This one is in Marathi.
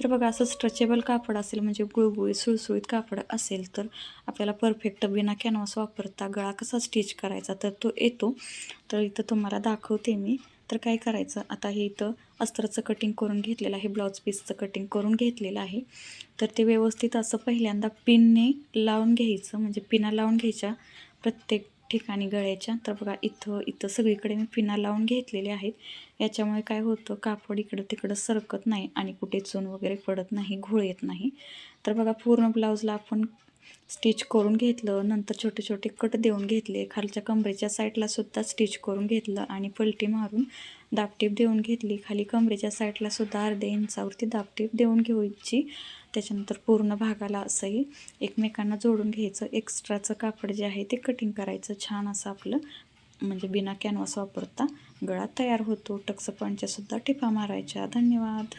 तर बघा असं स्ट्रेचेबल कापड असेल म्हणजे गुळगुळीत सुळसुळीत कापड असेल तर आपल्याला परफेक्ट बिना कॅनव्हास वापरता गळा कसा स्टिच करायचा तर तो येतो. तर इथं तुम्हाला दाखवते मी. तर काय करायचं आता हे इथं अस्तरचं कटिंग करून घेतलेलं आहे, ब्लाऊज पीसचं कटिंग करून घेतलेलं आहे. तर ते व्यवस्थित असं पहिल्यांदा पिनने लावून घ्यायचं, म्हणजे पिना लावून घ्यायच्या प्रत्येक ठिकाणी गळ्याच्या. तर बघा इथं इथं सगळीकडे मी पिना लावून घेतलेले आहेत. याच्यामुळे काय होतं कापड इकडं तिकडं सरकत नाही आणि कुठे चून वगैरे पडत नाही, घोळ येत नाही. तर बघा पूर्ण ब्लाऊजला आपण स्टिच करून घेतलं, नंतर छोटे छोटे कट देऊन घेतले, खालच्या कमरेच्या साईडला सुद्धा स्टिच करून घेतलं आणि पलटी मारून दाबटीप देऊन घेतली. खाली कमरेच्या साईडला सुद्धा अर्ध्या इंचावरती दाबटीप देऊन घ्यायची. त्याच्यानंतर पूर्ण भागाला असंही एकमेकांना जोडून घ्यायचं. एक्स्ट्राचं कापड जे आहे ते कटिंग करायचं. छान असं आपलं म्हणजे बिना कॅनव्हास वापरता गळा तयार होतो. टक्स पॉईंटच्या सुद्धा टिपा मारायच्या. धन्यवाद.